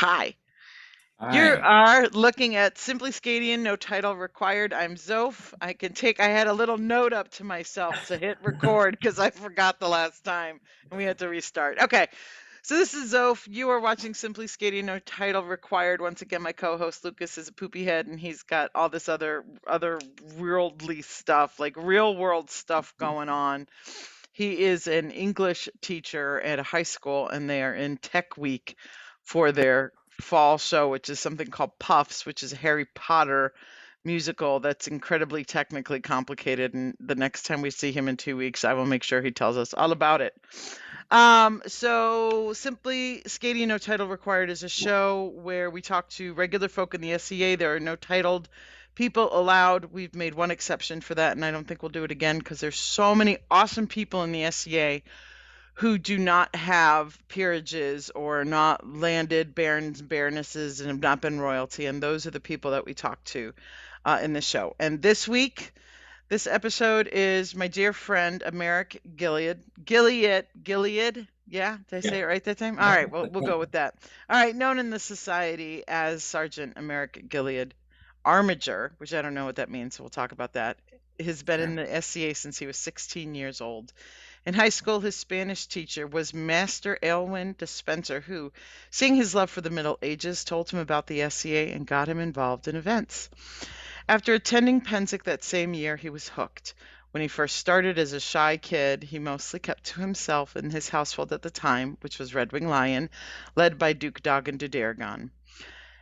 Hi. You Hi. are looking at Simply SCAdian, no title required. I'm Zoph. I had a little note up to myself to hit record because I forgot the last time and we had to restart. Okay, so this is Zoph. You are watching Simply SCAdian, no title required. Once again, my co-host Lucas is a poopy head and he's got all this other worldly stuff, like real world stuff going on. He is an English teacher at a high school and they are in Tech Week for their fall show, which is something called Puffs, which is a Harry Potter musical that's incredibly technically complicated. And the next time we see him in 2 weeks, I will make sure he tells us all about it. So Simply SCAdian No Title Required is a show where we talk to regular folk in the SCA. There are no titled people allowed. We've made one exception for that, and I don't think we'll do it again because there's so many awesome people in the SCA who do not have peerages or not landed barons and baronesses and have not been royalty, and those are the people that we talk to in the show. And this episode is my dear friend Americk Gilead. Gilead. Yeah, did I say Yeah. it right that time? All Yep. right, well, That's we'll right. go with that. All right, known in the society as Sergeant Americk Gilead. Armager, which I don't know what that means, so we'll talk about that, has been Okay. in the SCA since he was 16 years old. In high school, his Spanish teacher was Master Aylwin Dispenser, who, seeing his love for the Middle Ages, told him about the SCA and got him involved in events. After attending Penzic that same year, he was hooked. When he first started as a shy kid, he mostly kept to himself in his household at the time, which was Red Wing Lion, led by Duke Doggin de Dargon.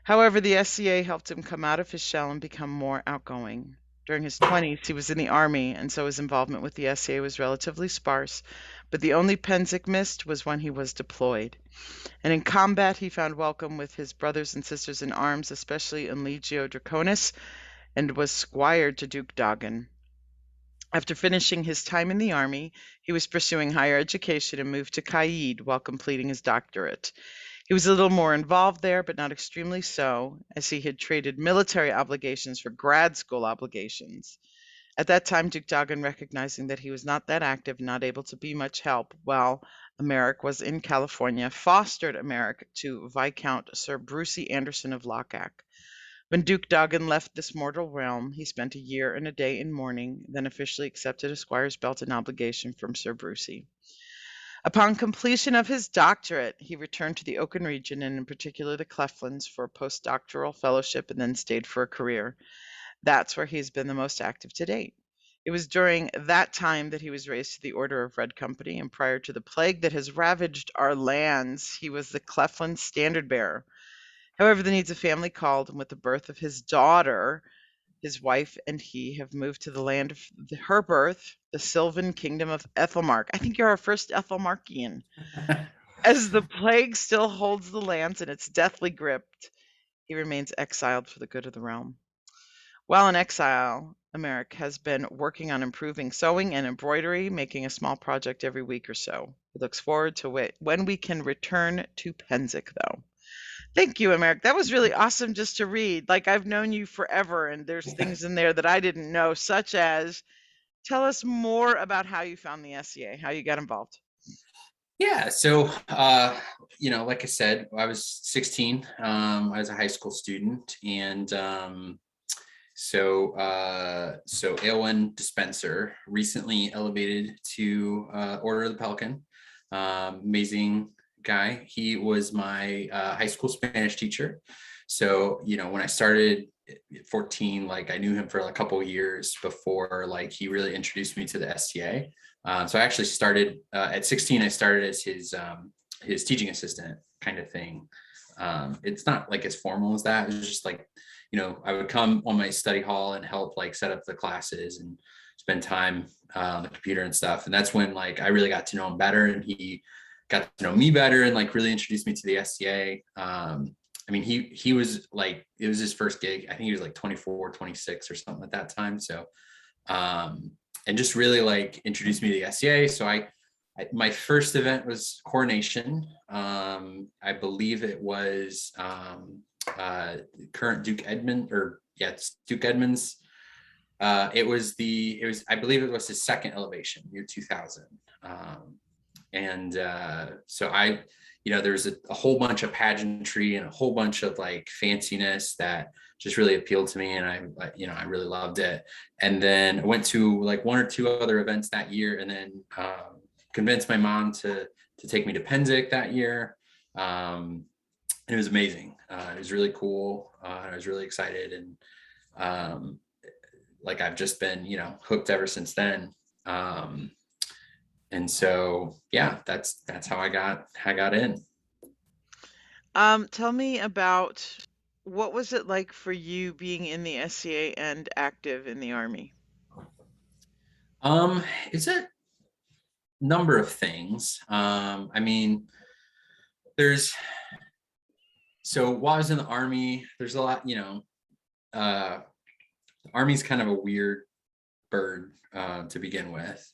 However, the SCA helped him come out of his shell and become more outgoing. During his 20s, he was in the Army, and so his involvement with the SCA was relatively sparse, but the only Penzic missed was when he was deployed. And in combat, he found welcome with his brothers and sisters in arms, especially in Legio Draconis, and was squired to Duke Doggin. After finishing his time in the Army, he was pursuing higher education and moved to Caid while completing his doctorate. He was a little more involved there, but not extremely so, as he had traded military obligations for grad school obligations. At that time, Duke Doggin, recognizing that he was not that active and not able to be much help while Americk was in California, fostered Americk to Viscount Sir Brucey Anderson of Lochac. When Duke Doggin left this mortal realm, he spent a year and a day in mourning, then officially accepted a squire's belt and obligation from Sir Brucey. Upon completion of his doctorate, he returned to the Oaken region and in particular the Cleflands for a postdoctoral fellowship and then stayed for a career. That's where he's been the most active to date. It was during that time that he was raised to the Order of Red Company, and prior to the plague that has ravaged our lands, he was the Clefland standard bearer. However, the needs of family called, and with the birth of his daughter, his wife and he have moved to the land of her birth, the Sylvan kingdom of Ethelmark. I think you're our first Ethelmarkian. As the plague still holds the lands in its deathly grip, he remains exiled for the good of the realm. While in exile, Americk has been working on improving sewing and embroidery, making a small project every week or so. He looks forward to when we can return to Penzic, though. Thank you, Americk. That was really awesome just to read. Like, I've known you forever, and there's things in there that I didn't know, such as tell us more about how you found the SCA, how you got involved. Yeah. So, like I said, I was 16. I was a high school student, and so Aylwin Dispenser recently elevated to Order of the Pelican. Amazing guy. He was my high school Spanish teacher. So, when I started at 14, like I knew him for a couple of years before, like he really introduced me to the STA. So I actually started at 16. I started as his teaching assistant kind of thing. It's not like as formal as that. It was just like, I would come on my study hall and help like set up the classes and spend time on the computer and stuff. And that's when like I really got to know him better, and he got to know me better and like really introduced me to the SCA. I mean, he was like, it was his first gig. I think he was like 24, 26 or something at that time. So, and just really like introduced me to the SCA. So my first event was coronation. I believe it was current Duke Edmund, or yeah, it's Duke Edmonds. I believe it was his second elevation, year 2000. And so there's a whole bunch of pageantry and a whole bunch of like fanciness that just really appealed to me, and I really loved it. And then I went to like one or two other events that year, and then convinced my mom to take me to Penzic that year. And it was amazing. It was really cool. I was really excited, and like I've just been hooked ever since then. And so yeah, that's how I got in. Tell me about what was it like for you being in the SCA and active in the Army? It's a number of things. I mean, there's so while I was in the Army, there's a lot, the Army's kind of a weird bird to begin with.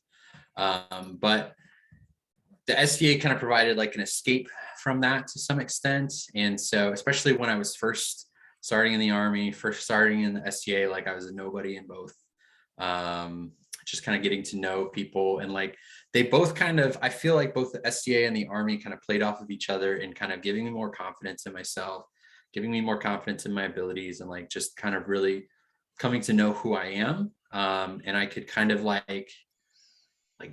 But the SCA kind of provided like an escape from that to some extent. And so, especially when I was first starting in the Army, first starting in the SCA, like I was a nobody in both. Just kind of getting to know people, and like they both kind of, I feel like both the SCA and the Army kind of played off of each other and kind of giving me more confidence in myself, giving me more confidence in my abilities, and like just kind of really coming to know who I am. And I could kind of like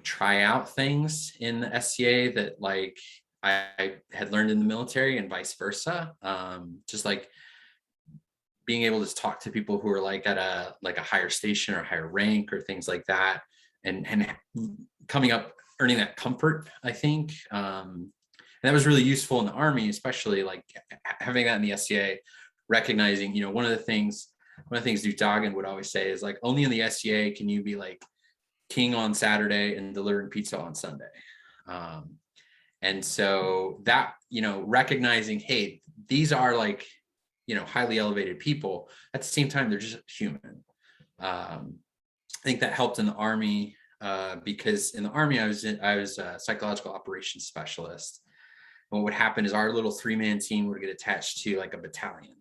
try out things in the SCA that like I had learned in the military, and vice versa. Just like being able to talk to people who are like at a higher station or higher rank or things like that, and coming up, earning that comfort, I think. And that was really useful in the Army, especially like having that in the SCA, recognizing, one of the things Duke Doggin would always say is like, only in the SCA can you be like king on Saturday and delivering pizza on Sunday. And so that, recognizing, hey, these are like, highly elevated people. At the same time, they're just human. I think that helped in the Army because in the Army, I was a psychological operations specialist. And what would happen is our little 3-man team would get attached to like a battalion.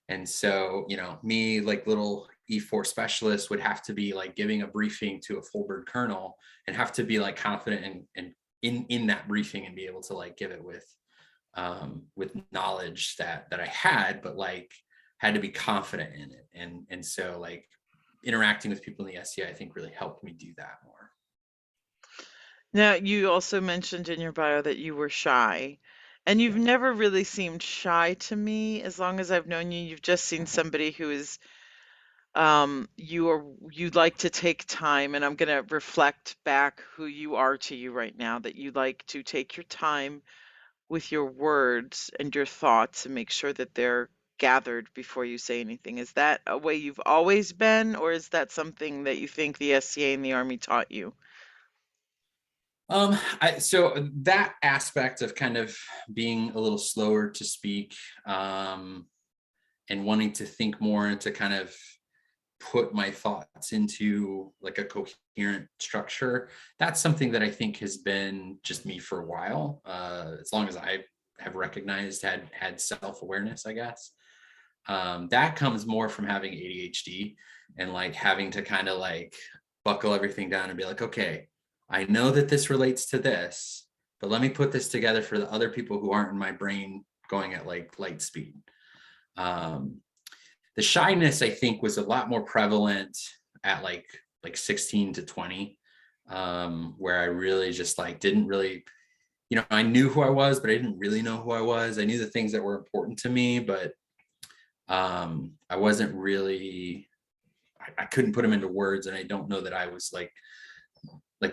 And so, me, like little E4 specialist, would have to be like giving a briefing to a full bird colonel and have to be like confident and in that briefing and be able to like give it with knowledge that I had, but like had to be confident in it. And so like interacting with people in the SCA, I think really helped me do that more. Now, you also mentioned in your bio that you were shy, and you've Yeah. never really seemed shy to me. As long as I've known you, you've just seen somebody who is, you like to take time, and I'm gonna reflect back who you are to you right now, that you like to take your time with your words and your thoughts and make sure that they're gathered before you say anything. Is that a way you've always been, or is that something that you think the SCA and the Army taught you? So that aspect of kind of being a little slower to speak, and wanting to think more and to kind of put my thoughts into like a coherent structure, that's something that I think has been just me for a while, as long as I have recognized, had self-awareness, I guess. That comes more from having ADHD and like having to kind of like buckle everything down and be like, okay, I know that this relates to this, but let me put this together for the other people who aren't in my brain going at like light speed. Um, the shyness, I think, was a lot more prevalent at like 16 to 20, where I really just like didn't really, I knew who I was, but I didn't really know who I was. I knew the things that were important to me, but I wasn't really, I couldn't put them into words, and I don't know that I was like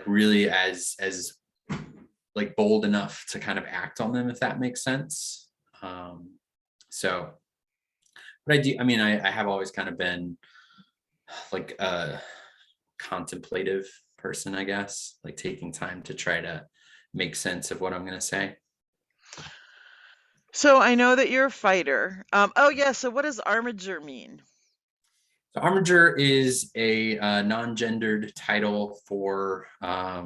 really as like bold enough to kind of act on them, if that makes sense. So, but I have always kind of been like a contemplative person, I guess, like taking time to try to make sense of what I'm going to say. So I know that you're a fighter. Oh yeah, so what does Armager mean? So Armager is a non-gendered title uh,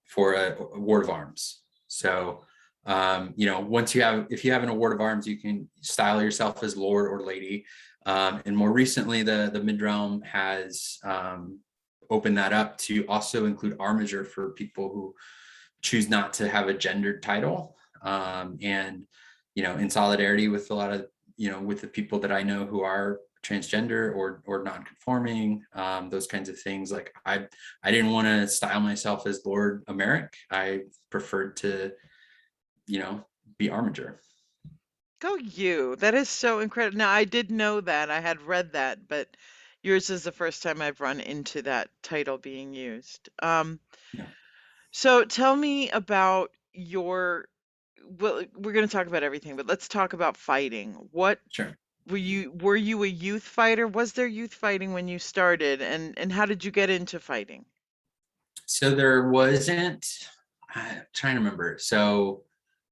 for a award of arms. So, once if you have an award of arms, you can style yourself as Lord or Lady. And more recently, the mid realm has open that up to also include Armager for people who choose not to have a gendered title. And, in solidarity with a lot of, with the people that I know who are transgender or non-conforming, those kinds of things. Like I didn't want to style myself as Lord Americk. I preferred to, be Armager. Go you. That is so incredible. Now, I did know that. I had read that, but yours is the first time I've run into that title being used. Yeah, So tell me about well, we're going to talk about everything, but let's talk about fighting. What sure. were you a youth fighter? Was there youth fighting when you started, and how did you get into fighting? So there wasn't, I'm trying to remember. So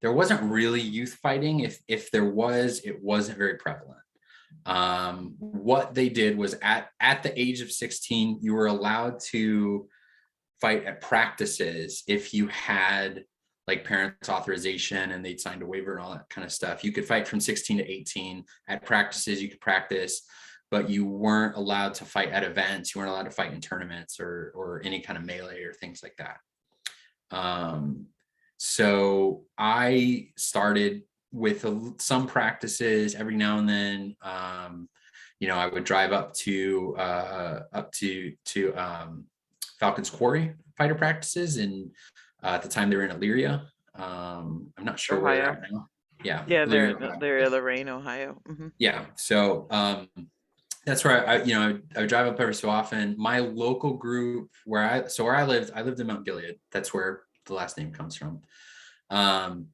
there wasn't really youth fighting. If there was, it wasn't very prevalent. What they did was at the age of 16, you were allowed to fight at practices if you had like parents' authorization and they'd signed a waiver and all that kind of stuff. You could fight from 16 to 18 at practices. You could practice, but you weren't allowed to fight at events. You weren't allowed to fight in tournaments or any kind of melee or things like that. So I started with some practices every now and then. I would drive up to Falcon's Quarry fighter practices, and at the time they were in Elyria. I'm not sure where they're Ohio. at now. Yeah, Yeah, Elyria, they're in Lorain, Ohio. yeah. So that's where I would drive up every so often. My local group where I lived in Mount Gilead. That's where the last name comes from. Um,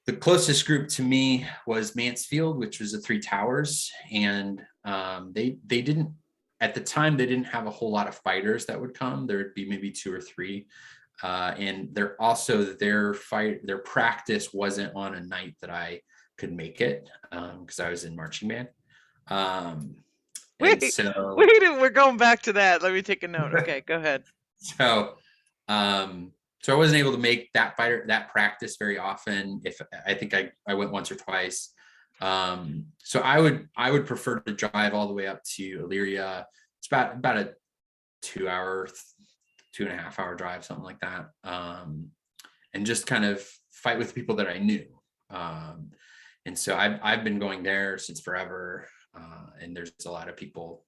the closest group to me was Mansfield, which was the Three Towers, and they didn't at the time they didn't have a whole lot of fighters that would come. There would be maybe two or three, and they're also their practice wasn't on a night that I could make it because I was in marching band. And Wait, so wait, we're going back to that. Let me take a note. Okay, go ahead. so um so I wasn't able to make that practice very often. If I think I went once or twice. So I would prefer to drive all the way up to Elyria. It's about a 2 hour, 2.5 hour drive, something like that. And just kind of fight with people that I knew. And so I've been going there since forever. And there's a lot of people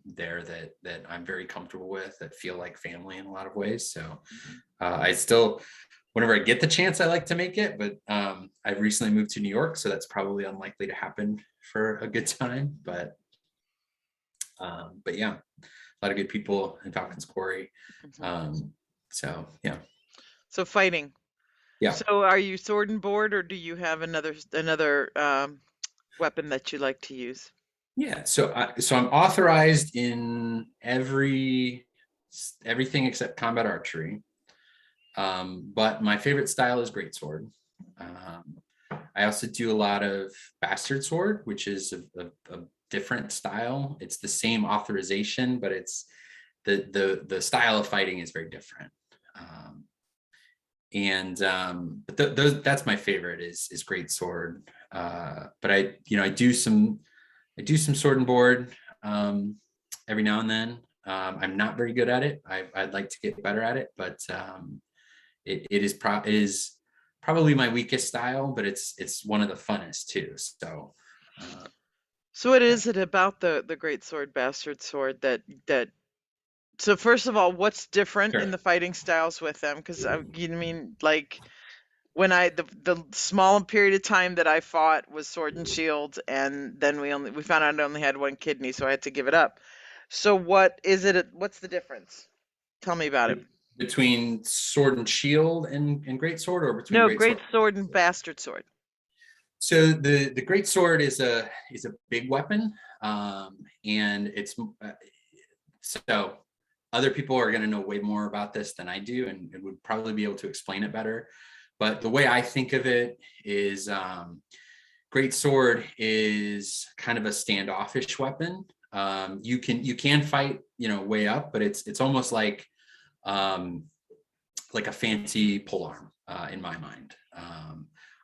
there that I'm very comfortable with, that feel like family in a lot of ways. So I still, whenever I get the chance, I like to make it, but I've recently moved to New York, so that's probably unlikely to happen for a good time. But yeah, a lot of good people in Falcons Quarry. So yeah. So fighting. Yeah. So are you sword and board, or do you have another weapon that you like to use? Yeah, so I'm authorized in everything except combat archery. But my favorite style is greatsword. I also do a lot of bastard sword, which is a different style. It's the same authorization, but it's the style of fighting is very different. But that's my favorite is greatsword. But I do some sword and board every now and then. I'm not very good at it. I'd like to get better at it, but it is probably my weakest style, but it's one of the funnest too. So So what yeah, is it about the great sword, bastard sword that so first of all, what's different in sure. the fighting styles with them? Because you mean like when the small period of time that I fought was sword and shield, and then we found out I only had one kidney, so I had to give it up. So what is it? What's the difference? Tell me about it. Between sword and shield and great sword, or between No, great sword great and sword and sword? bastard sword. So the great sword is a big weapon, and it's so other people are going to know way more about this than I do, and would probably be able to explain it better. But the way I think of it is, great sword is kind of a standoffish weapon. You can fight, way up, but it's almost like a fancy polearm in my mind.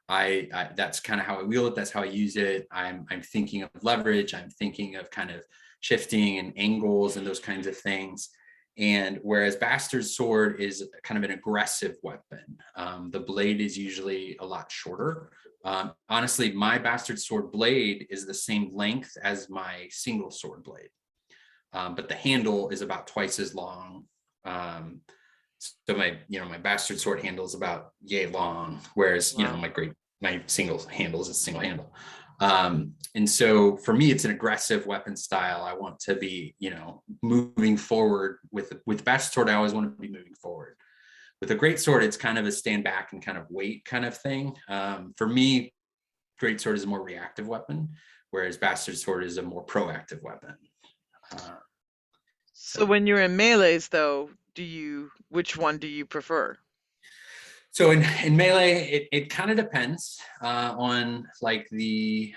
I that's kind of how I wield it. That's how I use it. I'm thinking of leverage. I'm thinking of kind of shifting and angles and those kinds of things. And whereas Bastard Sword is kind of an aggressive weapon, the blade is usually a lot shorter. Honestly, my Bastard Sword blade is the same length as my single sword blade, but the handle is about twice as long. So my Bastard Sword handle is about yay long, whereas Wow. my single handle is a single handle. And so for me, it's an aggressive weapon style. I want to be, moving forward with Bastard Sword. I always want to be moving forward. With a great sword, it's kind of a stand back and kind of wait kind of thing. For me, great sword is a more reactive weapon, whereas Bastard Sword is a more proactive weapon. So when you're in melees, though, which one do you prefer? So in melee, it kind of depends on like the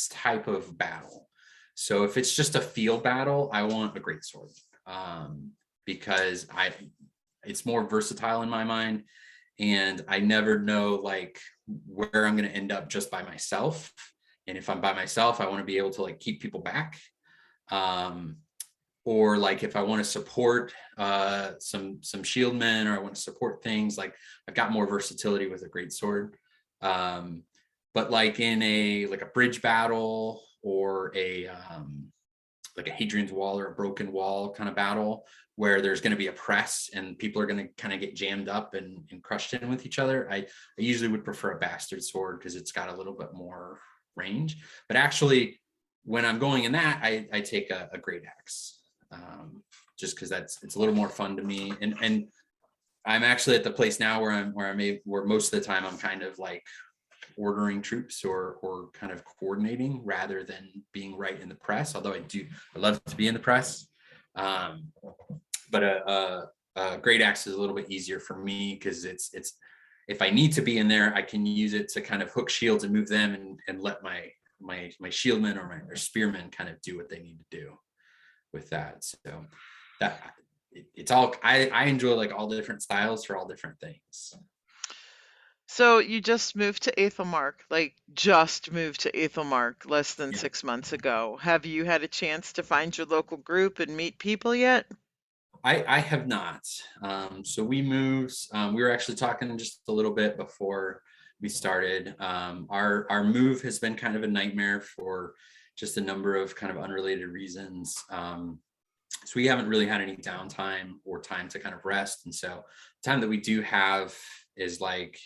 type of battle. So if it's just a field battle, I want a great sword, because it's more versatile in my mind, and I never know like where I'm going to end up just by myself. And if I'm by myself, I want to be able to like keep people back. Or like if I want to support some shield men, or I want to support things, like I've got more versatility with a great sword. But like in a bridge battle, or like a Hadrian's Wall or a Broken Wall kind of battle, where there's going to be a press and people are going to kind of get jammed up and crushed in with each other, I usually would prefer a Bastard Sword because it's got a little bit more range. But actually, when I'm going in that, I take a great axe. Just because it's a little more fun to me, and I'm actually at the place now where most of the time I'm kind of like ordering troops or kind of coordinating rather than being right in the press. Although I love to be in the press, but a great axe is a little bit easier for me because it's if I need to be in there, I can use it to kind of hook shields and move them and let my shieldmen or my spearmen kind of do what they need to do with that. So that it's all I enjoy, like all the different styles for all different things. So you just moved to Ethelmark, like just moved to Ethelmark less than Yeah. 6 months ago. Have you had a chance to find your local group and meet people yet? I have not. So we moved. We were actually talking just a little bit before we started. Our move has been kind of a nightmare for just a number of kind of unrelated reasons. So we haven't really had any downtime or time to kind of rest, and so the time that we do have is like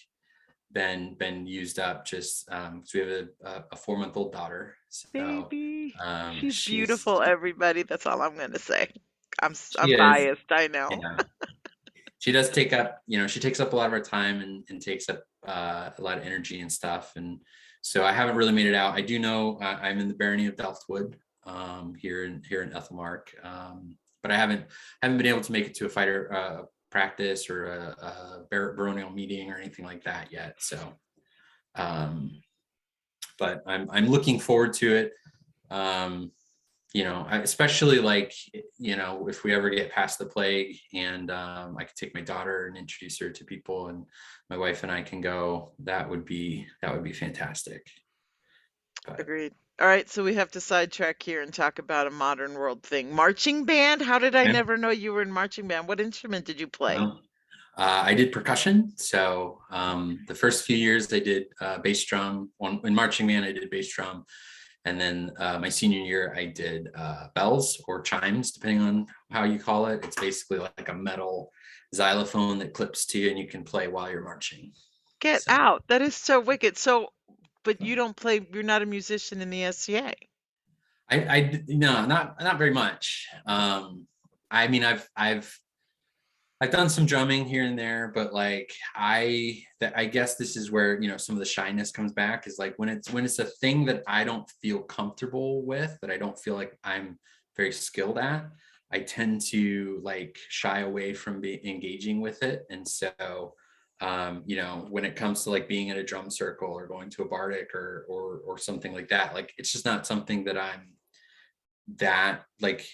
been used up. Just so we have a 4-month-old daughter. So Baby, she's she's beautiful, everybody. That's all I'm gonna say. she I'm is. biased, I know. Yeah. She does take up, she takes up a lot of our time and takes up a lot of energy and stuff. And so I haven't really made it out. I do know I'm in the barony of Delftwood, here in Ethelmark, but I haven't been able to make it to a fighter practice or a baronial meeting or anything like that yet. So, but I'm looking forward to it. Especially like, if we ever get past the plague and I could take my daughter and introduce her to people, and my wife and I can go, that would be fantastic. But Agreed. All right, so we have to sidetrack here and talk about a modern world thing. Marching band? How did I yeah, never know you were in marching band? What instrument did you play? well, I did percussion. So the first few years I did bass drum. In marching band, I did bass drum. And then my senior year, I did bells or chimes, depending on how you call it. It's basically like a metal xylophone that clips to you and you can play while you're marching. Get So out. That is so wicked. So, but you don't play, you're not a musician in the SCA. no, not very much. I mean, I've done some drumming here and there, but like I guess this is where some of the shyness comes back, is like when it's a thing that I don't feel comfortable with, that I don't feel like I'm very skilled at, I tend to like shy away from engaging with it. And so when it comes to like being in a drum circle or going to a bardic or something like that, like it's just not something that I'm that like.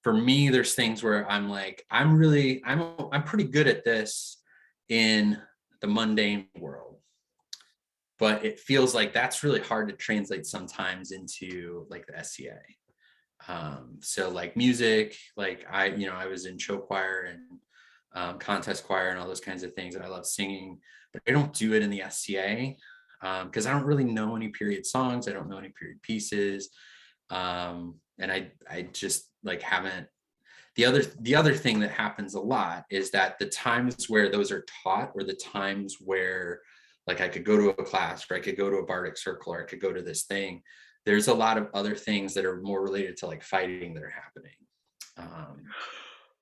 For me, there's things where I'm like, I'm pretty good at this in the mundane world, but it feels like that's really hard to translate sometimes into like the SCA. So like music, like I was in show choir and contest choir and all those kinds of things, and I love singing, but I don't do it in the SCA because I don't really know any period songs. I don't know any period pieces. And I just like haven't. The other thing that happens a lot is that the times where those are taught, or the times where like I could go to a class, or I could go to a bardic circle, or I could go to this thing, there's a lot of other things that are more related to like fighting that are happening.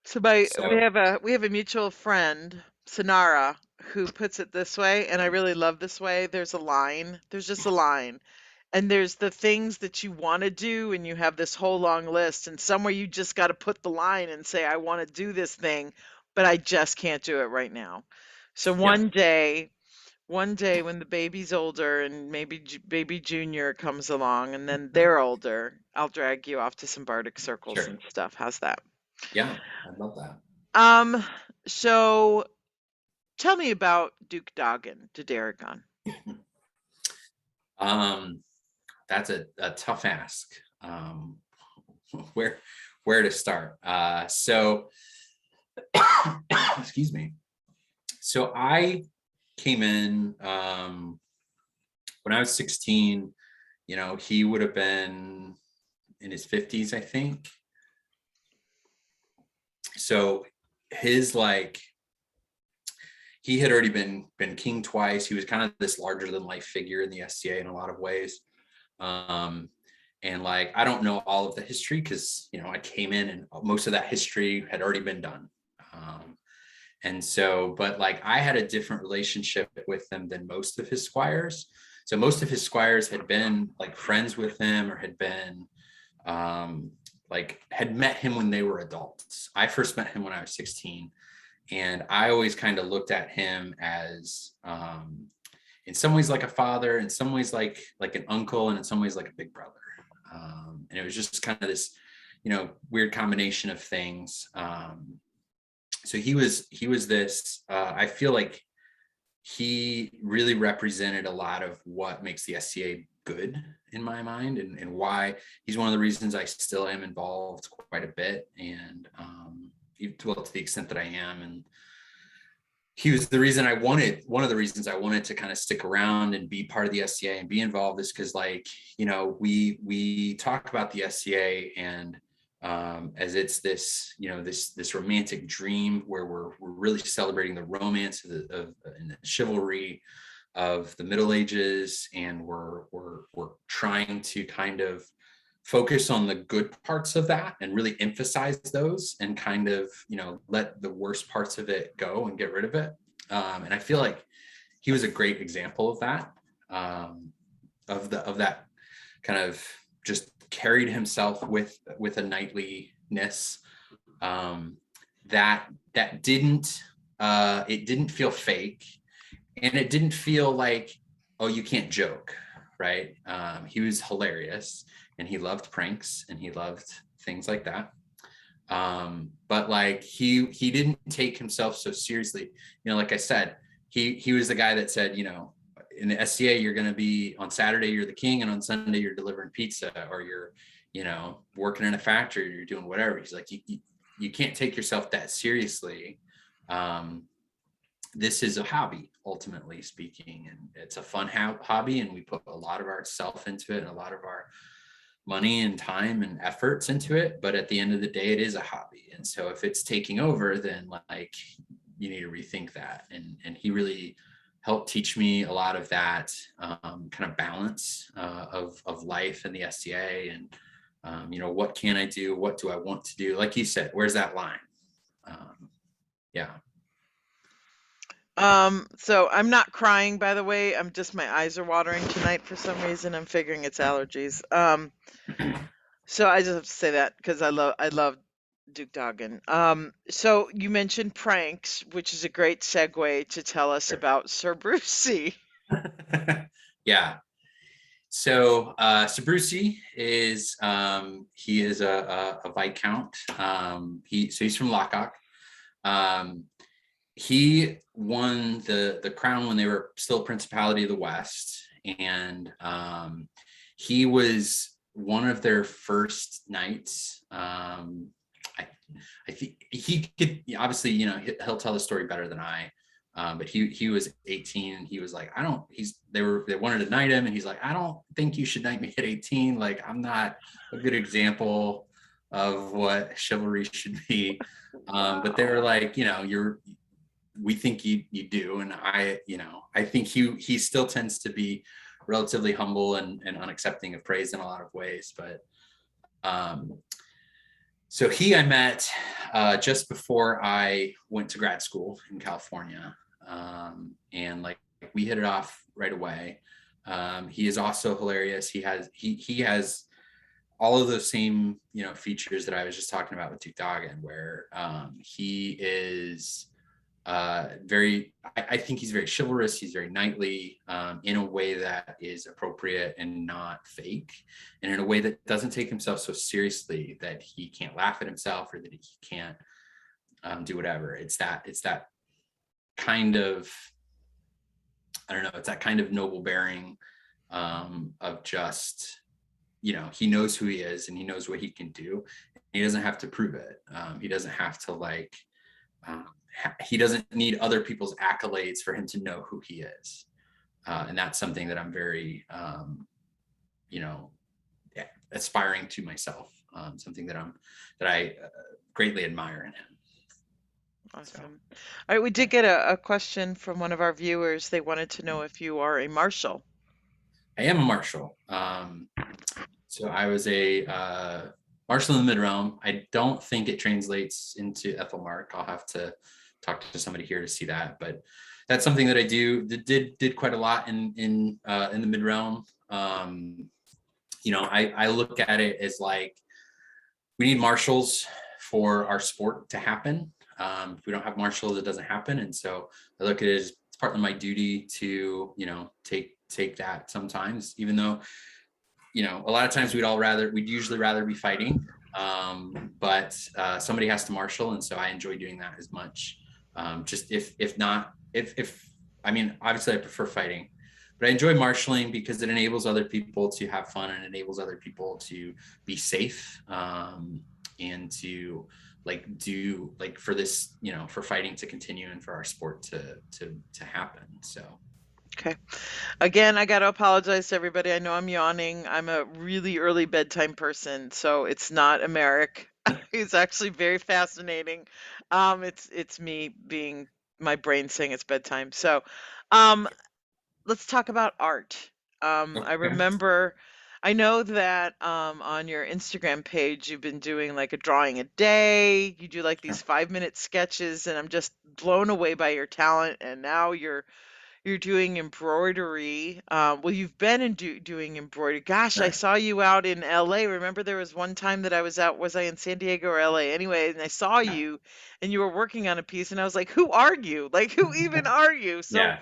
So we So have a mutual friend, Sonara, who puts it this way, and I really love this way. There's a line. There's just a line. And there's the things that you want to do, and you have this whole long list, and somewhere you just got to put the line and say, I want to do this thing, but I just can't do it right now. So yeah, one day when the baby's older and maybe baby junior comes along and then they're older, I'll drag you off to some bardic circles and sure. stuff. How's that? Yeah, I love that. Um, so tell me about Duke Doggin to Daragon. Um, that's a tough ask. Where where to start? So excuse me. So I came in when I was 16. He would have been in his 50s, I think. So his like he had already been king twice. He was kind of this larger than life figure in the SCA in a lot of ways. Um, and like I don't know all of the history because I came in and most of that history had already been done. And so, but like I had a different relationship with them than most of his squires. So most of his squires had been like friends with him, or had been like had met him when they were adults. I first met him when I was 16, and I always kind of looked at him as in some ways like a father, in some ways like an uncle, and in some ways like a big brother. And it was just kind of this weird combination of things. So he was this I feel like he really represented a lot of what makes the SCA good in my mind, and why he's one of the reasons I still am involved quite a bit, and well, to the extent that I am. And he was one of the reasons I wanted to kind of stick around and be part of the SCA and be involved, is because like we talk about the SCA and as it's this this romantic dream where we're really celebrating the romance of and the chivalry of the Middle Ages, and we're trying to kind of focus on the good parts of that and really emphasize those, and kind of let the worst parts of it go and get rid of it. And I feel like he was a great example of that, of that kind of just carried himself with a knightliness that didn't it didn't feel fake, and it didn't feel like, oh, you can't joke, right? He was hilarious, and he loved pranks, and he loved things like that. But like he didn't take himself so seriously. Like I said, he was the guy that said, in the SCA, you're going to be on Saturday, you're the king, and on Sunday, you're delivering pizza, or you're, working in a factory, or you're doing whatever. He's like, you can't take yourself that seriously. This is a hobby, ultimately speaking, and it's a fun hobby, and we put a lot of ourself into it, and a lot of our money and time and efforts into it. But at the end of the day, it is a hobby, and so if it's taking over, then like you need to rethink that. And he really helped teach me a lot of that kind of balance of life in the SCA, and what can I do, what do I want to do, like you said, where's that line? Yeah. So I'm not crying, by the way. My eyes are watering tonight for some reason. I'm figuring it's allergies. So I just have to say that because I love Duke Doggin. So you mentioned pranks, which is a great segue to tell us about Sir Brucey. Yeah. So Sabrusi is he is a viscount. He's from Lockdock. He won the crown when they were still Principality of the West, and he was one of their first nights. I think he could, obviously, he'll tell the story better than I. But he was 18 and he was like, they wanted to knight him, and he's like, I don't think you should knight me at 18. Like, I'm not a good example of what chivalry should be. But they were like, we think you do. And I think he still tends to be relatively humble and unaccepting of praise in a lot of ways. But so I met just before I went to grad school in California. And like we hit it off right away. He is also hilarious. He has all of those same, features that I was just talking about with Duke Doggin, where he is I think he's very chivalrous. He's very knightly, in a way that is appropriate and not fake, and in a way that doesn't take himself so seriously that he can't laugh at himself or that he can't do whatever. It's that kind of, I don't know, it's that kind of noble bearing of just, he knows who he is and he knows what he can do. He doesn't have to prove it. He doesn't have to he doesn't need other people's accolades for him to know who he is. And that's something that I'm very, aspiring to myself. Something that I greatly admire in him. Awesome. All right, we did get a question from one of our viewers. They wanted to know if you are a marshal. I am a marshal. So I was a marshal in the mid-realm. I don't think it translates into Ethelmark. I'll have to talk to somebody here to see that, but that's something that I did quite a lot in the mid-realm. I look at it as like, we need marshals for our sport to happen. If we don't have marshals, it doesn't happen. And so I look at it as it's partly my duty to, take that sometimes, even though, a lot of times we'd usually rather be fighting. But somebody has to marshal. And so I enjoy doing that as much. Just I mean, obviously I prefer fighting, but I enjoy marshaling because it enables other people to have fun and enables other people to be safe, and to do for this, for fighting to continue and for our sport to happen. So. Okay. Again, I got to apologize to everybody. I know I'm yawning. I'm a really early bedtime person, so it's not Americk. He's actually very fascinating. It's me being my brain saying it's bedtime. So, let's talk about art. Okay. I know that on your Instagram page, you've been doing like a drawing a day. You do like these 5-minute sketches, and I'm just blown away by your talent. And now you're doing embroidery. Well, you've been doing embroidery. Gosh, I Right. saw you out in LA. Remember there was one time that I was out, was I in San Diego or LA? Anyway, and I saw Yeah. you and you were working on a piece and I was like, who are you? Like, who even are you? So Yeah.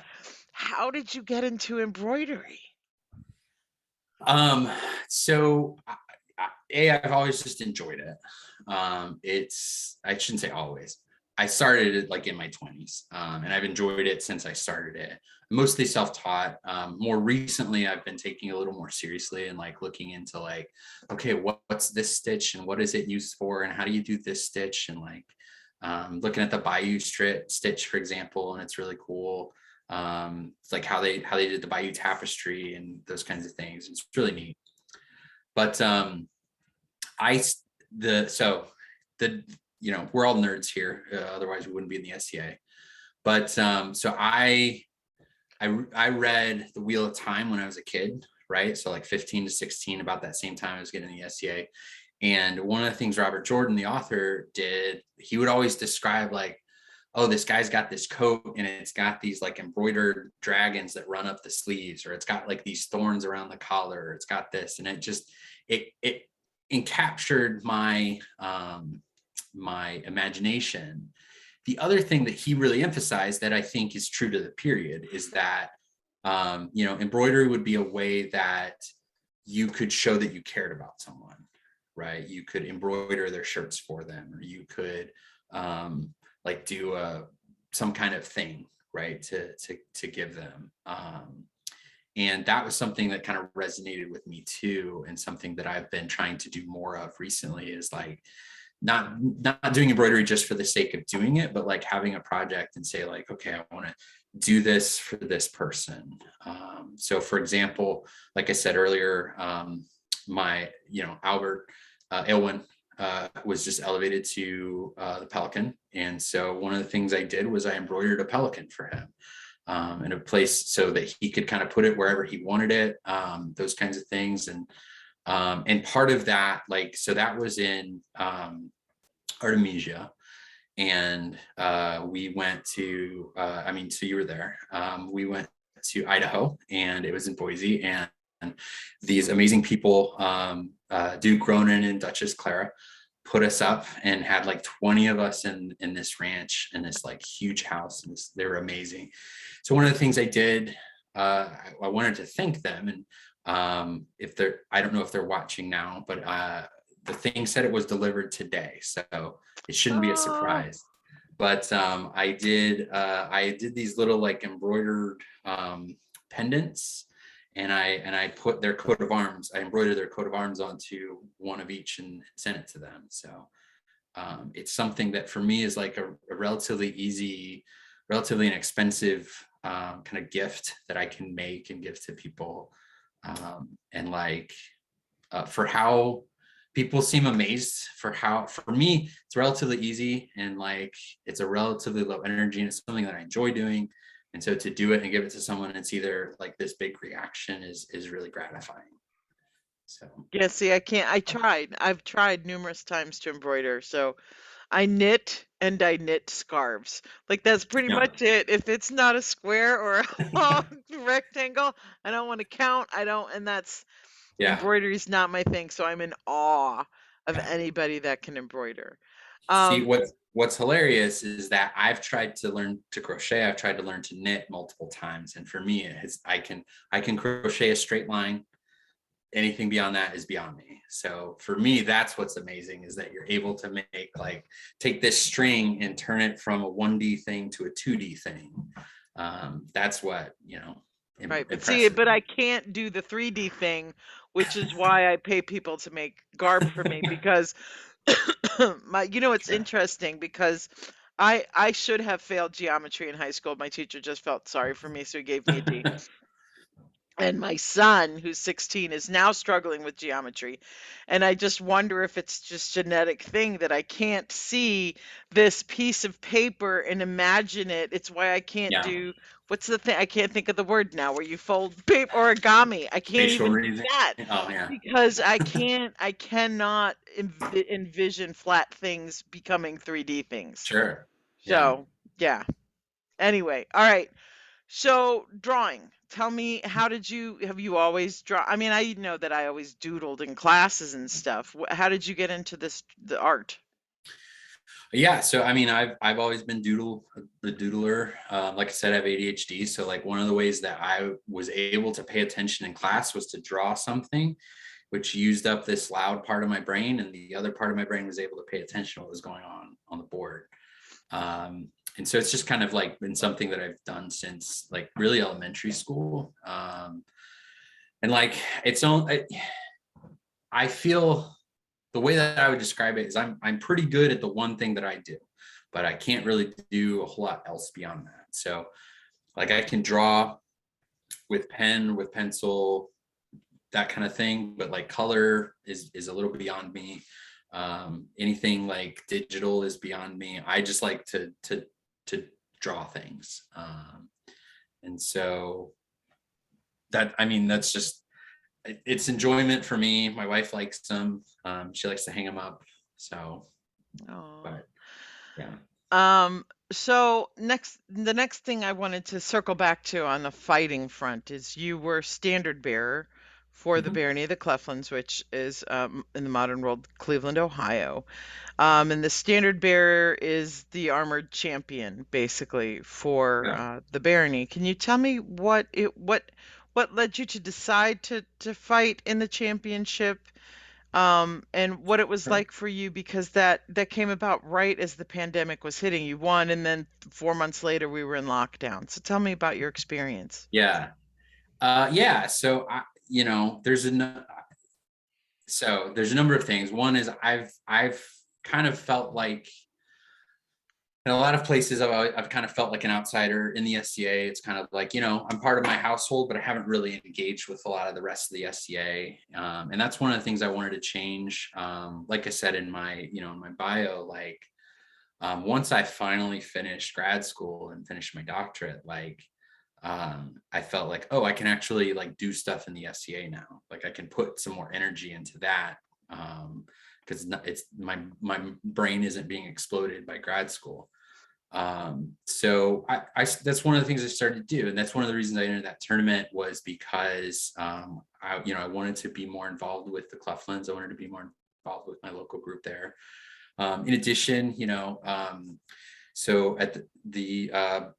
how did you get into embroidery? So I've always just enjoyed it. I shouldn't say always. I started it like in my 20s, and I've enjoyed it since I started it. Mostly self-taught. More recently, I've been taking a little more seriously and like looking into like, okay, what's this stitch and what is it used for, and how do you do this stitch, and like looking at the Bayou stitch, for example, and it's really cool. It's like how they did the Bayou tapestry and those kinds of things. It's really neat. But we're all nerds here. Otherwise we wouldn't be in the SCA. But so I read The Wheel of Time when I was a kid, right? So like 15 to 16, about that same time I was getting the SCA. And one of the things Robert Jordan, the author, did, he would always describe like, oh, this guy's got this coat and it's got these like embroidered dragons that run up the sleeves, or it's got like these thorns around the collar, or it's got this. And it encaptured my my imagination. The other thing that he really emphasized that I think is true to the period is that embroidery would be a way that you could show that you cared about someone, right? You could embroider their shirts for them, or you could do some kind of thing, right, to give them. And that was something that kind of resonated with me too, and something that I've been trying to do more of recently is like not doing embroidery just for the sake of doing it, but like having a project and say like, okay, I want to do this for this person. So for example, like I said earlier, my, Albert Aylwin was just elevated to the Pelican. And so one of the things I did was I embroidered a Pelican for him, in a place so that he could kind of put it wherever he wanted it, those kinds of things. And part of that, like, so that was in Armager. And we went to, so you were there. We went to Idaho, and it was in Boise. And these amazing people, Duke Cronin and Duchess Clara, put us up and had like 20 of us in this ranch, in this like huge house. And they were amazing. So one of the things I did, I wanted to thank them. And I don't know if they're watching now, but the thing said it was delivered today, so it shouldn't be a Oh, surprise. But I did these little like embroidered pendants, and I put their coat of arms. I embroidered their coat of arms onto one of each and sent it to them. So it's something that for me is like a relatively easy, relatively inexpensive kind of gift that I can make and give to people. And like for how people seem amazed for me, it's relatively easy, and like it's a relatively low energy, and it's something that I enjoy doing. And so to do it and give it to someone and see their like this big reaction is really gratifying. So yeah, see, I can't. I've tried numerous times to embroider. So I knit and I knit scarves. Like that's pretty yeah, much it. If it's not a square or a long rectangle, I don't want to count. I don't, and that's yeah. embroidery is not my thing. So I'm in awe of Yeah. anybody that can embroider. See, Um, what's hilarious is that I've tried to learn to crochet. I've tried to learn to knit multiple times, and for me, I can crochet a straight line. Anything beyond that is beyond me. So for me, that's what's amazing, is that you're able to take this string and turn it from a 1D thing to a 2D thing. That's what, right. But see, impresses but me. I can't do the 3D thing, which is why I pay people to make garb for me because it's Sure. interesting because I should have failed geometry in high school. My teacher just felt sorry for me, so he gave me a D. And my son, who's 16, is now struggling with geometry. And I just wonder if it's just genetic thing that I can't see this piece of paper and imagine it. It's why I can't Yeah. do what's the thing? I can't think of the word now where you fold paper origami. I can't Spatial even do reasoning. that Oh yeah. because I cannot envision flat things becoming 3D things. Sure. Yeah. So, yeah. Anyway, all right. So, drawing. Tell me, have you always draw? I mean, I know that I always doodled in classes and stuff. How did you get into the art? Yeah, so I mean, I've always been the doodler. Like I said, I have ADHD, so like one of the ways that I was able to pay attention in class was to draw something, which used up this loud part of my brain, and the other part of my brain was able to pay attention to what was going on the board. And so it's just kind of like been something that I've done since like really elementary school. And like it's on. I feel the way that I would describe it is I'm pretty good at the one thing that I do, but I can't really do a whole lot else beyond that. So like I can draw with pen, with pencil, that kind of thing, but like color is a little beyond me. Anything like digital is beyond me. I just like to draw things. And so that's just it's enjoyment for me. My wife likes them. She likes to hang them up. So, Oh. but yeah. So the next thing I wanted to circle back to on the fighting front is you were standard bearer for the Mhm. Barony of the Cleflands, which is in the modern world, Cleveland, Ohio. And the standard bearer is the armored champion, basically, for Yeah. the barony. Can you tell me what led you to decide to fight in the championship, and what it was Sure. like for you because that came about right as the pandemic was hitting. You won, and then 4 months later we were in lockdown. So tell me about your experience. Yeah. Yeah. So there's a number of things. One is I've kind of felt like in a lot of places I've kind of felt like an outsider in the SCA. It's kind of like, I'm part of my household, but I haven't really engaged with a lot of the rest of the SCA. And that's one of the things I wanted to change. Like I said in my bio, like once I finally finished grad school and finished my doctorate, like I felt like, oh, I can actually like do stuff in the SCA now. Like I can put some more energy into that because it's my brain isn't being exploded by grad school. So I that's one of the things I started to do, and that's one of the reasons I entered that tournament was because I wanted to be more involved with the Cleflands. I wanted to be more involved with my local group there. In addition, so at the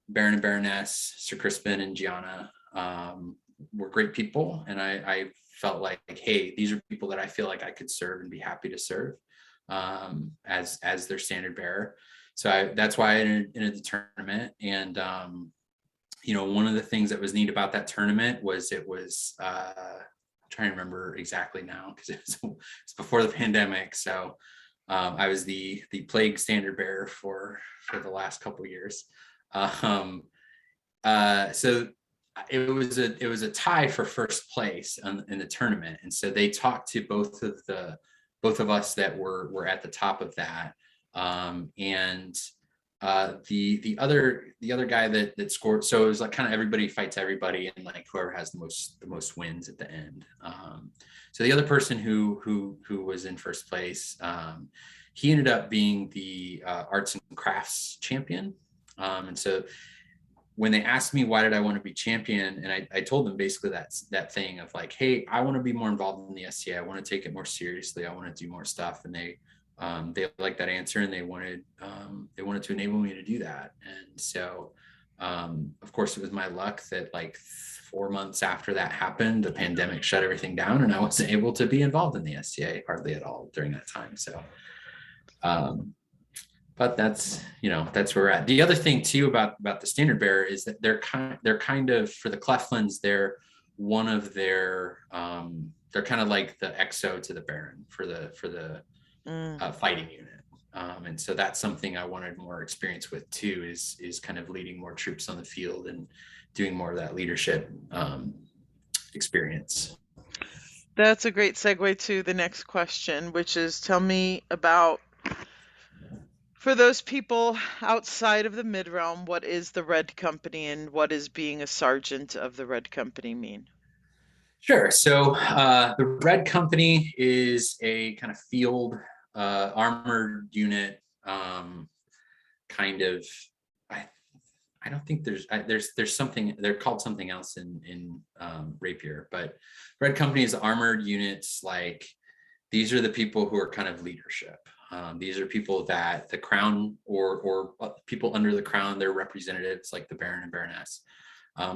Baron and Baroness, Sir Crispin and Gianna were great people, and I felt like, hey, these are people that I feel like I could serve and be happy to serve as their standard bearer. So that's why I entered the tournament. And one of the things that was neat about that tournament was it was I'm trying to remember exactly now because it's before the pandemic. So I was the plague standard bearer for the last couple of years. So it was a tie for first place in the tournament, and so they talked to both of us that were at the top of that, and the other guy that scored. So it was like kind of everybody fights everybody, and like whoever has the most wins at the end. So the other person who was in first place, he ended up being the arts and crafts champion. And so when they asked me why did I want to be champion, and I told them basically that thing of like, hey, I want to be more involved in the SCA. I want to take it more seriously. I want to do more stuff. And they liked that answer, and they wanted to enable me to do that. And so of course it was my luck that like 4 months after that happened, the pandemic shut everything down, and I wasn't able to be involved in the SCA hardly at all during that time. So but that's where we're at. The other thing too about the standard bearer is that they're kind of for the Cleflands, they're one of their they're kind of like the XO to the Baron for the fighting unit. And so that's something I wanted more experience with too, is kind of leading more troops on the field and doing more of that leadership experience. That's a great segue to the next question, which is tell me about, for those people outside of the mid-realm, what is the Red Company and what is being a sergeant of the Red Company mean? Sure. So the Red Company is a kind of field armored unit, kind of. I don't think there's something, they're called something else in Rapier, but Red Company is armored units. Like these are the people who are kind of leadership. These are people that the crown or people under the crown, their representatives like the Baron and Baroness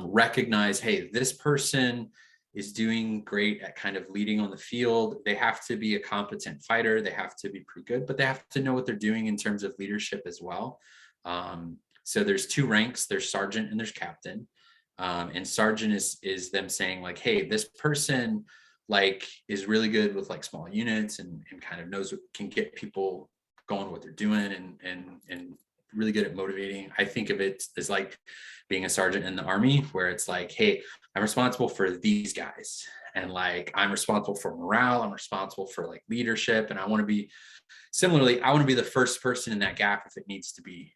recognize, hey, this person is doing great at kind of leading on the field. They have to be a competent fighter. They have to be pretty good, but they have to know what they're doing in terms of leadership as well. So there's two ranks, there's sergeant and there's captain. And sergeant is them saying like, hey, this person like is really good with like small units and kind of knows what can get people going what they're doing and really good at motivating. I think of it as like being a sergeant in the Army, where it's like, hey, I'm responsible for these guys, and like I'm responsible for morale, I'm responsible for like leadership, and I want to be the first person in that gap if it needs to be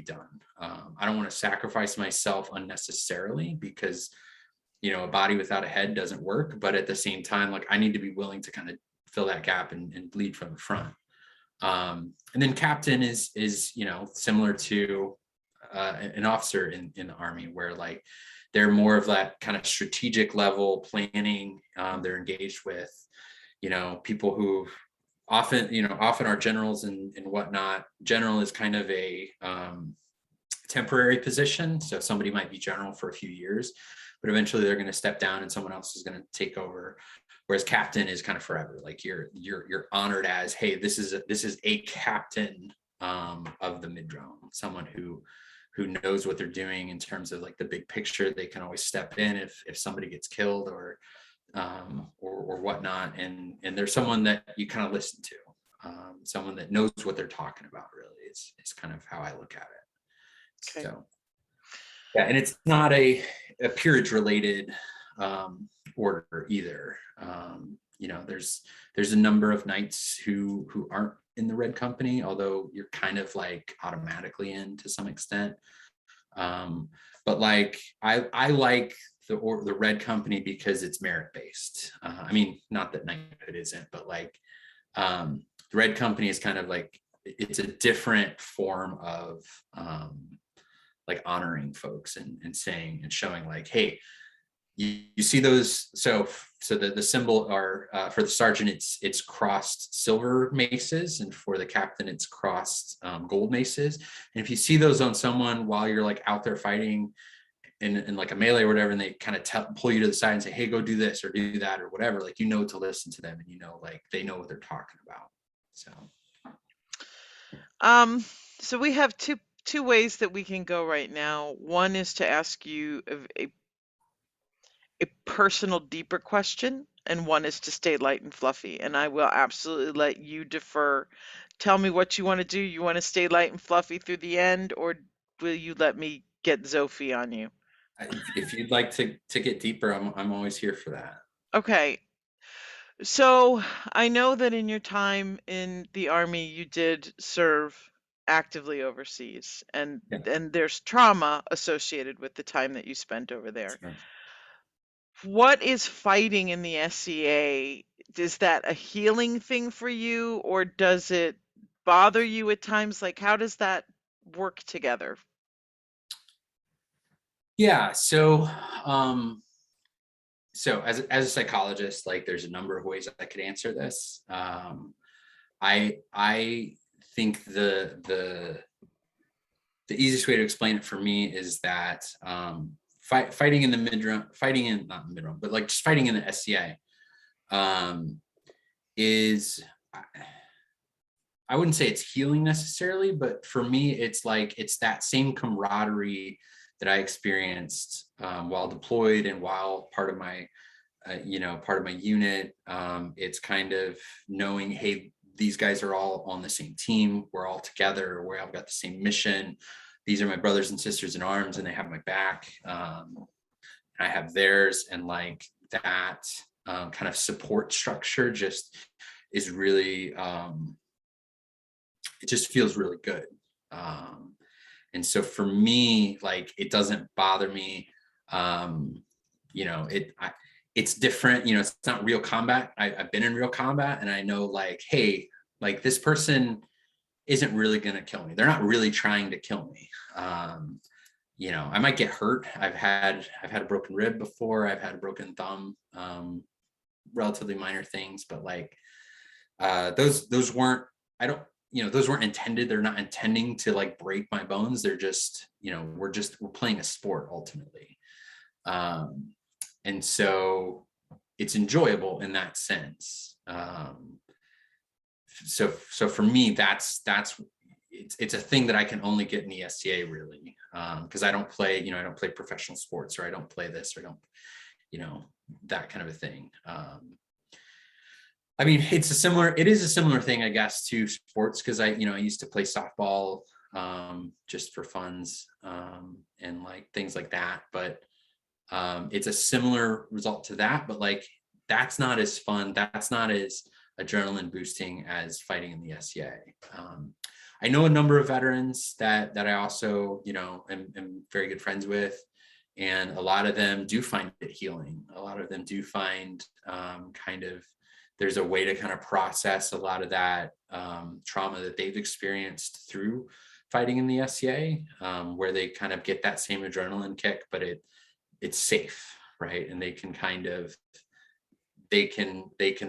done. I don't want to sacrifice myself unnecessarily because a body without a head doesn't work, but at the same time, like I need to be willing to kind of fill that gap and lead from the front. And then captain is similar to an officer in the Army, where like they're more of that kind of strategic level planning. They're engaged with people who often are generals and whatnot. General is kind of a temporary position, so somebody might be general for a few years, but eventually they're going to step down and someone else is going to take over. Whereas captain is kind of forever. Like you're honored as, hey, this is a captain of the mid-realm, someone who who knows what they're doing in terms of like the big picture. They can always step in if somebody gets killed or whatnot. And there's someone that you kind of listen to, someone that knows what they're talking about, really, is kind of how I look at it. Okay. So, yeah, and it's not a peerage related order either. There's a number of knights who aren't in the Red Company, although you're kind of like automatically in to some extent. But like I like the Red Company because it's merit based. I mean, not that knighthood isn't, but like the Red Company is kind of like, it's a different form of like honoring folks and saying and showing like, hey, you see those. So the symbol are for the sergeant, it's crossed silver maces, and for the captain, it's crossed gold maces. And if you see those on someone while you're like out there fighting in like a melee or whatever, and they kind of pull you to the side and say, hey, go do this or do that or whatever, like, you know, to listen to them, and you know, like they know what they're talking about. So we have two ways that we can go right now. One is to ask you a personal, deeper question, and one is to stay light and fluffy. And I will absolutely let you defer. Tell me what you want to do. You want to stay light and fluffy through the end, or will you let me get Zophie on you? If you'd like to get deeper, I'm always here for that. Okay. So I know that in your time in the Army, you did serve actively overseas, and Yeah. there's trauma associated with the time that you spent over there. Sure. What is fighting in the SCA? Is that a healing thing for you, or does it bother you at times? Like, how does that work together? Yeah. So as a psychologist, like, there's a number of ways I could answer this. I think the easiest way to explain it for me is that fighting in the not mid run, but like just fighting in the SCA is, I wouldn't say it's healing necessarily, but for me, it's like, it's that same camaraderie that I experienced while deployed and while part of my unit. It's kind of knowing, hey, these guys are all on the same team. We're all together. We all got the same mission. These are my brothers and sisters in arms, and they have my back. I have theirs, and like that kind of support structure just is really, it just feels really good. And so for me, like, it doesn't bother me. It's different, it's not real combat. I've been in real combat, and I know, like, hey, like, this person isn't really going to kill me. They're not really trying to kill me. I might get hurt. I've had a broken rib before. I've had a broken thumb, relatively minor things, but like, those weren't, those weren't intended. They're not intending to like break my bones. They're just, we're playing a sport ultimately. And so it's enjoyable in that sense. So for me, that's it's a thing that I can only get in the SCA, really, because I don't play professional sports, or I don't play this, or I don't, that kind of a thing. I mean, it is a similar thing, I guess, to sports, because I used to play softball just for funds and like things like that. But it's a similar result to that, but like, that's not as fun. That's not as adrenaline boosting as fighting in the SCA. I know a number of veterans that I also, am very good friends with, and a lot of them do find it healing. A lot of them do find there's a way to kind of process a lot of that trauma that they've experienced through fighting in the SCA, where they kind of get that same adrenaline kick, but it's safe, right? And they can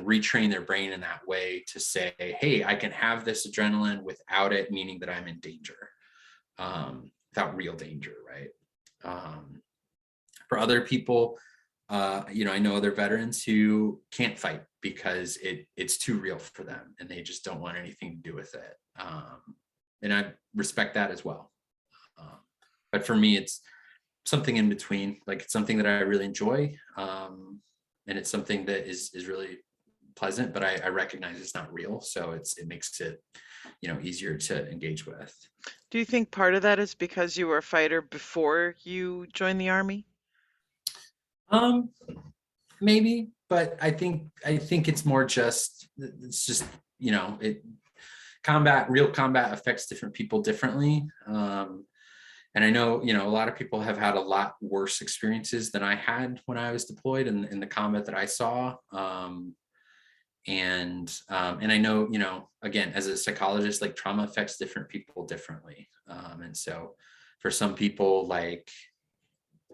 retrain their brain in that way to say, hey, I can have this adrenaline without it meaning that I'm in danger, without real danger, right? For other people, I know other veterans who can't fight because it's too real for them, and they just don't want anything to do with it. And I respect that as well. But for me, it's something in between. Like it's something that I really enjoy, and it's something that is really pleasant, but I recognize it's not real, so it makes it, easier to engage with. Do you think part of that is because you were a fighter before you joined the Army? Um, Maybe, but I think it's more just it's just it real combat affects different people differently. And I know, a lot of people have had a lot worse experiences than I had when I was deployed in the combat that I saw. And I know, again, as a psychologist, like trauma affects different people differently. And so for some people, like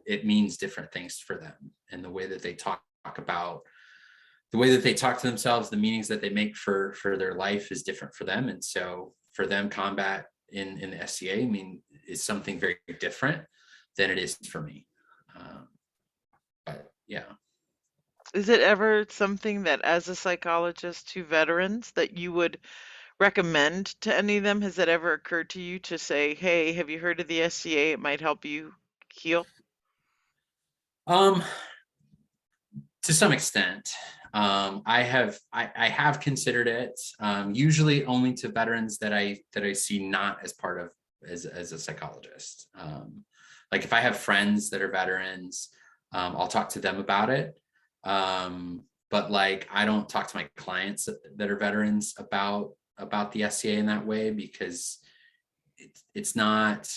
it means different things for them, and the way that they talk about the way that they talk to themselves, the meanings that they make for their life is different for them. And so for them, combat in the SCA, is something very different than it is for me. But yeah. Is it ever something that, as a psychologist to veterans, that you would recommend to any of them? Has that ever occurred to you to say, hey, have you heard of the SCA? It might help you heal? Um, to some extent, I have considered it, usually only to veterans that I see not as part of as a psychologist. Like if I have friends that are veterans, I'll talk to them about it. But like I don't talk to my clients that are veterans about the SCA in that way, because it's not.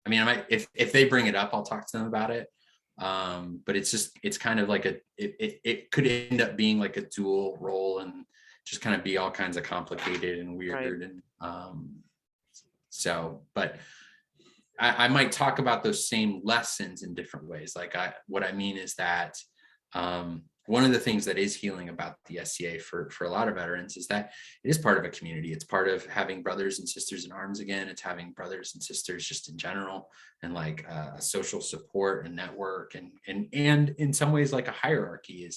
I mean, if they bring it up, I'll talk to them about it. But it's kind of like it could end up being like a dual role, and just kind of be all kinds of complicated and Right. weird. And but I might talk about those same lessons in different ways. Like what I mean is that one of the things that is healing about the SCA for a lot of veterans is that it is part of a community. It's part of having brothers and sisters in arms again. It's having brothers and sisters just in general, and like a social support and network, and in some ways like a hierarchy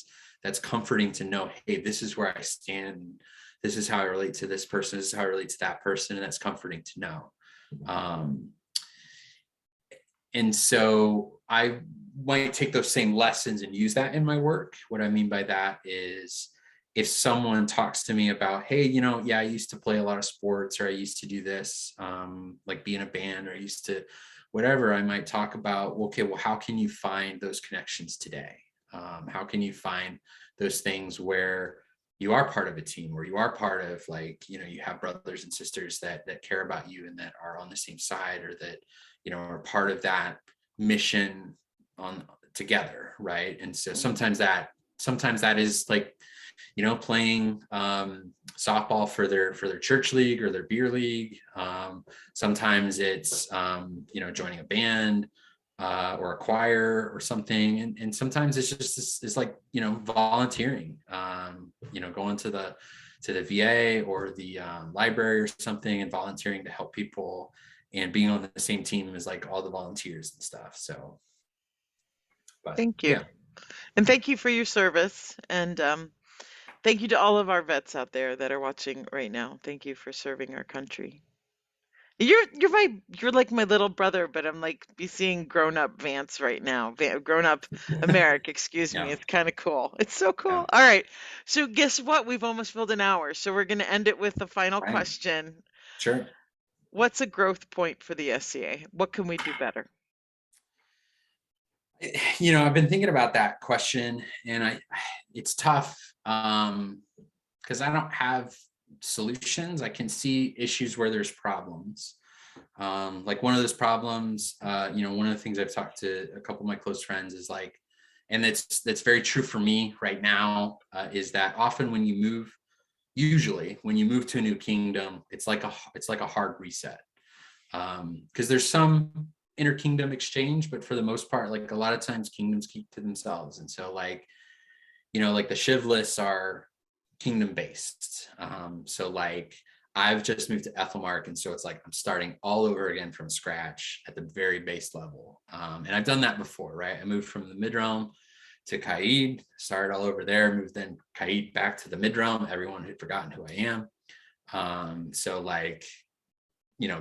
that's comforting to know, hey, this is where I stand. This is how I relate to this person. This is how I relate to that person, and that's comforting to know. And so I might take those same lessons and use that in my work. What I mean by that is if someone talks to me about, hey, yeah, I used to play a lot of sports, or I used to do this, like be in a band, or I used to whatever, I might talk about, okay, well, how can you find those connections today? How can you find those things where you are part of a team, where you are part of, like, you have brothers and sisters that care about you and that are on the same side, or that, are part of that mission on together, right? And so sometimes that is like, playing softball for their church league or their beer league. Sometimes it's joining a band or a choir or something, and sometimes it's just it's like volunteering, going to the VA or the library or something, and volunteering to help people, and being on the same team as like all the volunteers and stuff. So, but Thank you. yeah. And thank you for your service. And thank you to all of our vets out there that are watching right now. Thank you for serving our country. You're like my little brother, but I'm like be seeing grown up Vance right now. Grown up Americk, excuse me. Yeah. It's kind of cool. It's so Yeah. cool. All right. So guess what? We've almost filled an hour. So we're going to end it with the final Right. question. Sure. What's a growth point for the SCA? What can we do better? I've been thinking about that question, and it's tough, because I don't have solutions. I can see issues where there's problems. Like one of those problems, one of the things I've talked to a couple of my close friends is like, and that's very true for me right now, is that often usually when you move to a new kingdom, it's like a hard reset. Because there's some inter-kingdom exchange, but for the most part, like a lot of times kingdoms keep to themselves. And so like, like the Shiv lists are kingdom based. So like I've just moved to Ethelmark, and so it's like I'm starting all over again from scratch at the very base level. And I've done that before, right? I moved from the mid-realm to Kaid, started all over there, moved then Kaid back to the mid-realm. Everyone had forgotten who I am. So like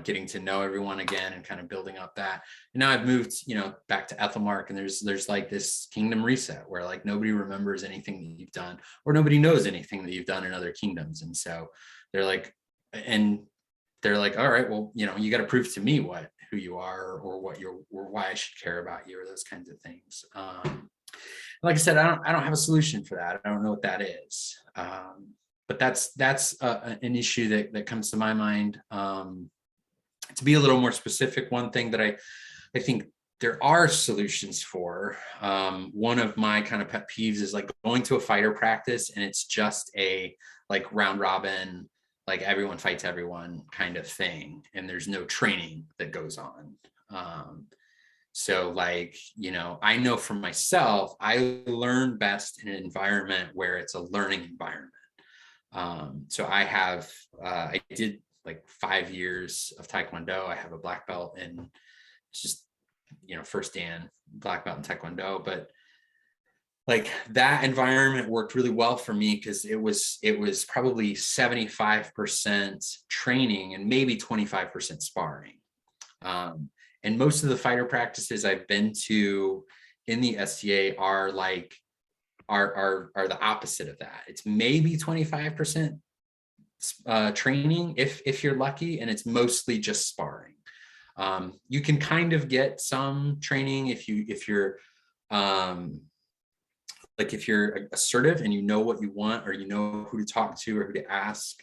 getting to know everyone again and kind of building up that. And now I've moved, back to Ethelmark, and there's like this kingdom reset where like nobody remembers anything that you've done, or nobody knows anything that you've done in other kingdoms. And so they're like, and they're like, all right, well, you got to prove to me who you are, or why I should care about you, or those kinds of things. Like I said, I don't have a solution for that. I don't know what that is. But that's an issue that comes to my mind. To be a little more specific, one thing that I think there are solutions for. One of my kind of pet peeves is like going to a fighter practice and it's just a like round robin, like everyone fights everyone kind of thing, and there's no training that goes on. So like, I know for myself, I learn best in an environment where it's a learning environment. So I did like 5 years of Taekwondo. I have a black belt, and it's just, first Dan black belt in Taekwondo. But like that environment worked really well for me because it was probably 75% training and maybe 25% sparring. And most of the fighter practices I've been to in the SCA are like are the opposite of that. It's maybe 25% training if you're lucky, and it's mostly just sparring. You can kind of get some training if you're like if you're assertive and you know what you want, or you know who to talk to or who to ask.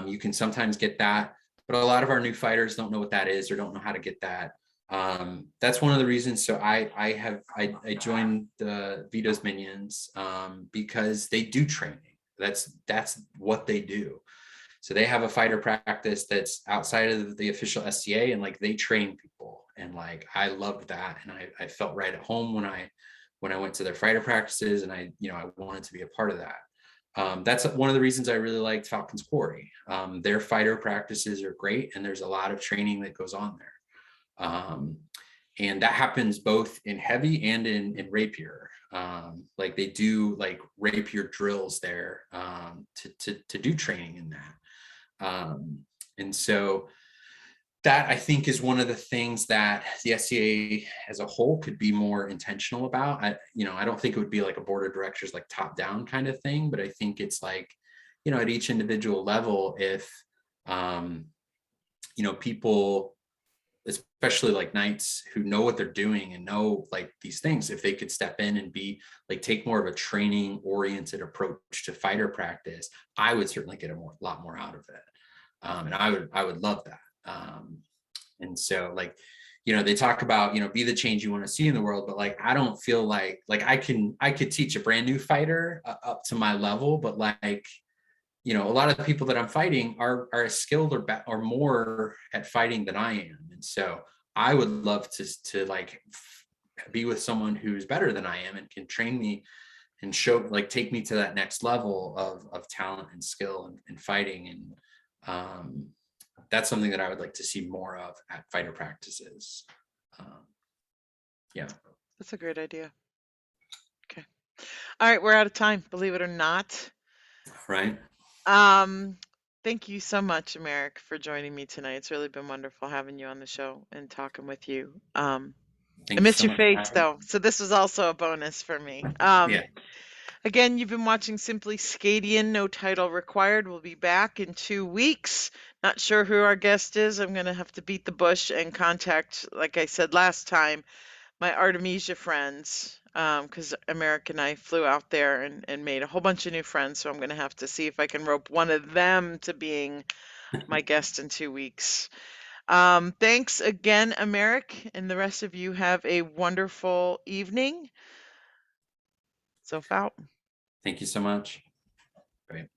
You can sometimes get that, but a lot of our new fighters don't know what that is or don't know how to get that. That's one of the reasons. So I joined the Vito's Minions because they do training. That's what they do. So they have a fighter practice that's outside of the official SCA, and like they train people, and like I loved that, and I felt right at home when I went to their fighter practices, and I wanted to be a part of that. That's one of the reasons I really liked Falcon's Quarry. Their fighter practices are great, and there's a lot of training that goes on there. And that happens both in heavy and in rapier. Like they do like rapier drills there to do training in that. And so that I think is one of the things that the SCA as a whole could be more intentional about. I don't think it would be like a board of directors, like top down kind of thing, but I think it's like, at each individual level, if, people, especially like knights who know what they're doing and know like these things, if they could step in and be like, take more of a training oriented approach to fighter practice, I would certainly get lot more out of it. And I would love that. And so like, they talk about, be the change you want to see in the world, but like, I don't feel like I could teach a brand new fighter up to my level, but like, a lot of the people that I'm fighting are as skilled or more at fighting than I am. And so I would love to like be with someone who's better than I am and can train me and take me to that next level of talent and skill and fighting. And that's something that I would like to see more of at fighter practices. Yeah. That's a great idea. Okay. All right, we're out of time, believe it or not. Right. Thank you so much, Americk, for joining me tonight. It's really been wonderful having you on the show and talking with you. I miss your face though, so this was also a bonus for me. Yeah. Again, you've been watching Simply SCAdian, no title required. We'll be back in 2 weeks. Not sure who our guest is. I'm going to have to beat the bush and contact, like I said last time, my Artemisia friends, because Americk and I flew out there and made a whole bunch of new friends. So I'm going to have to see if I can rope one of them to being my guest in 2 weeks. Thanks again, Americk, and the rest of you have a wonderful evening. So out. Thank you so much. Great.